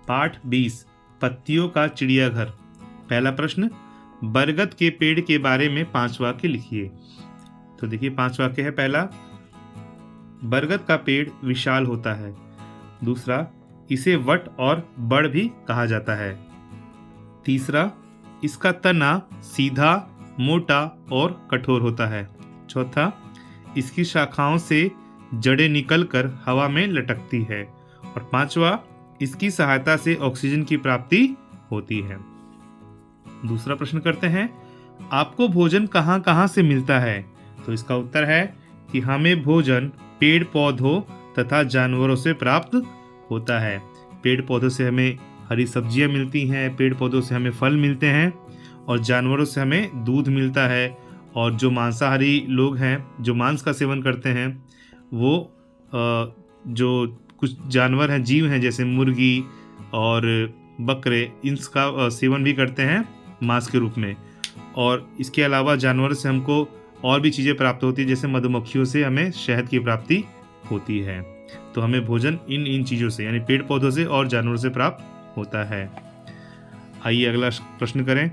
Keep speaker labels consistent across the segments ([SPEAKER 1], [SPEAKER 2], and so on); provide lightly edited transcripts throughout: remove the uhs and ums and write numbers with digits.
[SPEAKER 1] पाठ 20 पत्तियों का चिड़ियाघर। पहला प्रश्न, बरगद के पेड़ के बारे में 5 वाक्य लिखिए। तो देखिए 5 वाक्य है। पहला, बरगद का पेड़ विशाल होता है। दूसरा, इसे वट और बड़ भी कहा जाता है। तीसरा, इसका तना सीधा, मोटा और कठोर होता है। चौथा, इसकी शाखाओं से जड़ें निकलकर हवा में लटकती है। और पांचवा, इसकी सहायता से ऑक्सीजन की प्राप्ति होती है। दूसरा प्रश्न करते हैं, आपको भोजन कहाँ कहाँ से मिलता है? तो इसका उत्तर है कि हमें भोजन पेड़ पौधों तथा जानवरों से प्राप्त होता है। पेड़ पौधों से हमें हरी सब्जियां मिलती हैं, पेड़ पौधों से हमें फल मिलते हैं और जानवरों से हमें दूध मिलता है। और जो मांसाहारी लोग हैं, जो मांस का सेवन करते हैं, वो जो कुछ जानवर हैं, जीव हैं, जैसे मुर्गी और बकरे, इनका सेवन भी करते हैं मांस के रूप में। और इसके अलावा जानवर से हमको और भी चीज़ें प्राप्त होती है, जैसे मधुमक्खियों से हमें शहद की प्राप्ति होती है। तो हमें भोजन इन चीज़ों से, यानी पेड़ पौधों से और जानवरों से प्राप्त होता है। आइए अगला प्रश्न करें।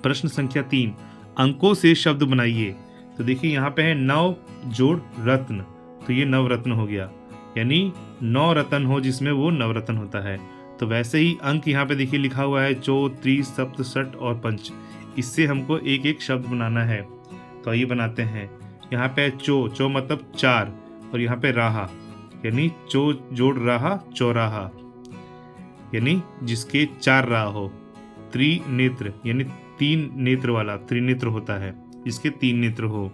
[SPEAKER 1] प्रश्न संख्या 3, अंकों से शब्द बनाइए। तो देखिए यहाँ पे है नव जोड़ रत्न, तो ये नवरत्न हो गया, यानी 9 रत्न हो जिसमें वो नवरत्न होता है। तो वैसे ही अंक यहाँ पे देखिए लिखा हुआ है चौ, त्रि, सप्त, षट और पंच। इससे हमको एक एक शब्द बनाना है। तो आइए बनाते हैं। यहाँ पे चौ मतलब 4, और यहाँ पे राहा, यानी चौ जोड़ राहा, चौराहा, यानी जिसके 4 राह हो। त्रिनेत्र, यानी 3 नेत्र वाला, त्रिनेत्र होता है, जिसके 3 नेत्र हो।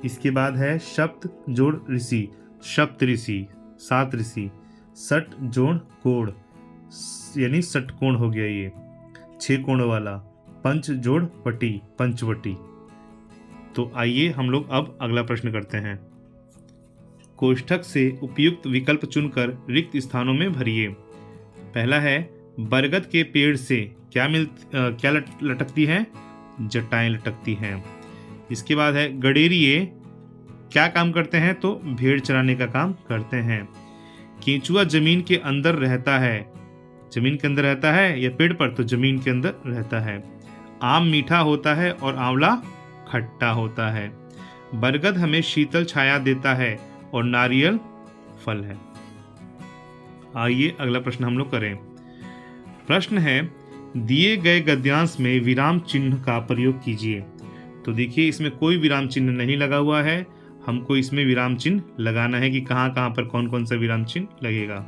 [SPEAKER 1] इसके बाद है सप्त जोड़ ऋषि, सप्त ऋषि, 7 ऋषि। सट जोड़ कोण, यानी षटकोण हो गया ये, 6 कोण वाला। पंच जोड़ वटी, पंचवटी। तो आइए हम लोग अब अगला प्रश्न करते हैं। कोष्ठक से उपयुक्त विकल्प चुनकर रिक्त स्थानों में भरिए। पहला है, बरगद के पेड़ से क्या लटकती हैं? जटाएं लटकती हैं। इसके बाद है, गडेरिये क्या काम करते हैं? तो भेड़ चराने का काम करते हैं। केंचुआ जमीन के अंदर रहता है। जमीन के अंदर रहता है या पेड़ पर? तो जमीन के अंदर रहता है। आम मीठा होता है और आंवला खट्टा होता है। बरगद हमें शीतल छाया देता है और नारियल फल है। आइए अगला प्रश्न हम लोग करें। प्रश्न है, दिए गए गद्यांश में विराम चिन्ह का प्रयोग कीजिए। तो देखिए इसमें कोई विराम चिन्ह नहीं लगा हुआ है, हमको इसमें विराम चिन्ह लगाना है कि कहाँ कहाँ पर कौन कौन सा विराम चिन्ह लगेगा।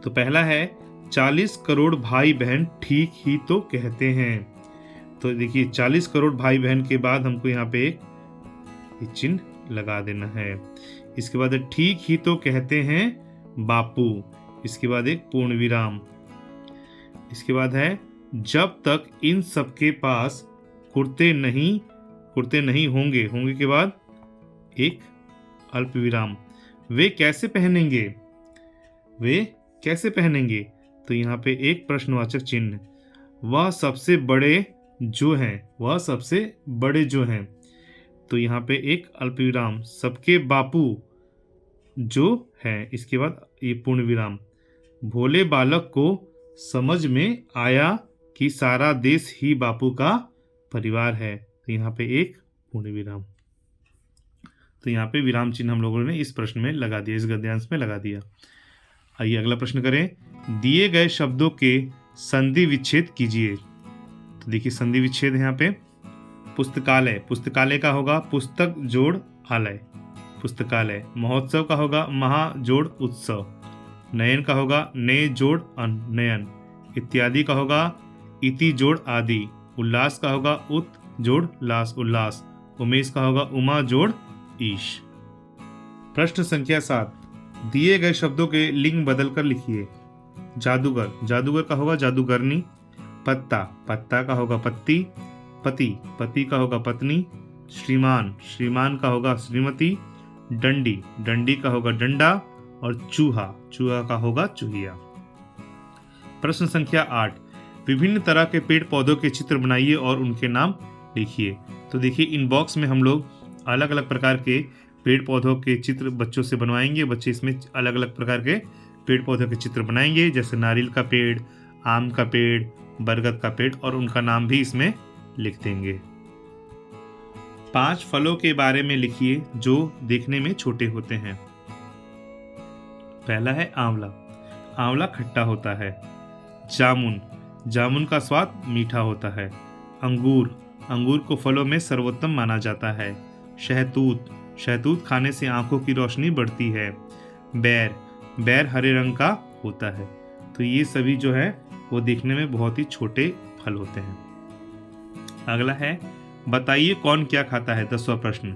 [SPEAKER 1] तो पहला है, 40 करोड़ भाई बहन ठीक ही तो कहते हैं। तो देखिए 40 करोड़ भाई बहन के बाद हमको यहाँ पे एक चिन्ह लगा देना है। इसके बाद ठीक ही तो कहते हैं बापू। इसके बाद एक पूर्ण विराम। इसके बाद है, जब तक इन सबके पास कुर्ते नहीं होंगे के बाद एक अल्प विराम। वे कैसे पहनेंगे? तो यहाँ पे एक प्रश्नवाचक चिन्ह। वह सबसे बड़े जो हैं। तो यहाँ पे एक अल्प विराम। सबके बापू जो है, इसके बाद ये पूर्ण विराम। भोले बालक को समझ में आया कि सारा देश ही बापू का परिवार है। तो यहाँ पे एक पूर्ण विराम। तो यहाँ पे विराम चिन्ह हम लोगों ने इस प्रश्न में लगा दिया, इस गद्यांश में लगा दिया। आइए अगला प्रश्न करें। दिए गए शब्दों के संधि विच्छेद कीजिए। तो देखिए संधि विच्छेद यहाँ पे, पुस्तकालय का होगा पुस्तक जोड़ आलय, पुस्तकालय। महोत्सव का होगा महा जोड़ उत्सव। नयन का होगा नए जोड़ नयन। इत्यादि का होगा इति जोड़ आदि। उल्लास का होगा उत जोड़ लास, उल्लास। उमेश का होगा उमा जोड़ ईश। प्रश्न संख्या 7, दिए गए शब्दों के लिंग बदलकर लिखिए। जादूगर का होगा जादूगरनी। पत्ता का होगा पत्ती। पति का होगा पत्नी। श्रीमान का होगा श्रीमती। डंडी का होगा डंडा। और चूहा का होगा चूहिया। प्रश्न संख्या 8, विभिन्न तरह के पेड़ पौधों के चित्र बनाइए और उनके नाम लिखिए। तो देखिए इन बॉक्स में हम लोग अलग अलग प्रकार के पेड़ पौधों के चित्र बच्चों से बनवाएंगे। बच्चे इसमें अलग अलग प्रकार के पेड़ पौधों के चित्र बनाएंगे, जैसे नारियल का पेड़, आम का पेड़, बरगद का पेड़, और उनका नाम भी इसमें लिख देंगे। 5 फलों के बारे में लिखिए जो देखने में छोटे होते हैं। पहला है आंवला। आंवला खट्टा होता है। जामुन। जामुन का स्वाद मीठा होता है। अंगूर। अंगूर को फलों में सर्वोत्तम माना जाता है। शहतूत। शहतूत खाने से आंखों की रोशनी बढ़ती है। बैर। बैर हरे रंग का होता है। तो ये सभी जो है वो देखने में बहुत ही छोटे फल होते हैं। अगला है बताइए कौन क्या खाता है। 10वां प्रश्न।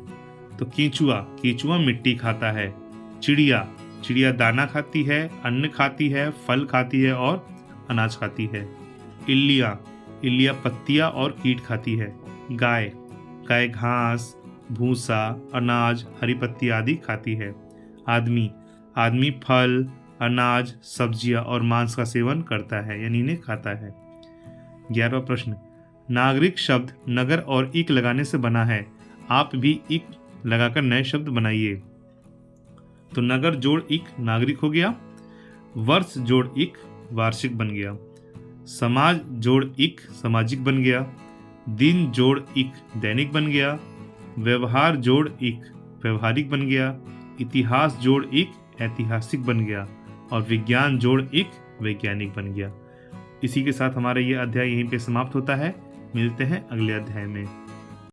[SPEAKER 1] तो कीचुआ। कीचुआ मिट्टी खाता है। चिड़िया। चिड़िया दाना खाती है, अन्न खाती है, फल खाती है और अनाज खाती है। इल्लियाँ। इल्लियाँ पत्तियाँ और कीट खाती है। गाय। गाय घास, भूसा, अनाज, हरी पत्ती आदि खाती है। आदमी। आदमी फल, अनाज, सब्जियां और मांस का सेवन करता है, यानी इन्हें खाता है। 11वां प्रश्न। नागरिक शब्द नगर और इक लगाने से बना है। आप भी इक लगाकर नए शब्द बनाइए। तो नगर जोड़ इक नागरिक हो गया। वर्ष जोड़ इक वार्षिक बन गया। समाज जोड़ इक सामाजिक बन गया। दिन जोड़ इक दैनिक बन गया। व्यवहार जोड़ इक व्यवहारिक बन गया। इतिहास जोड़ इक ऐतिहासिक बन गया। और विज्ञान जोड़ इक वैज्ञानिक बन गया। इसी के साथ हमारा ये अध्याय यहीं पे समाप्त होता है। मिलते हैं अगले अध्याय में।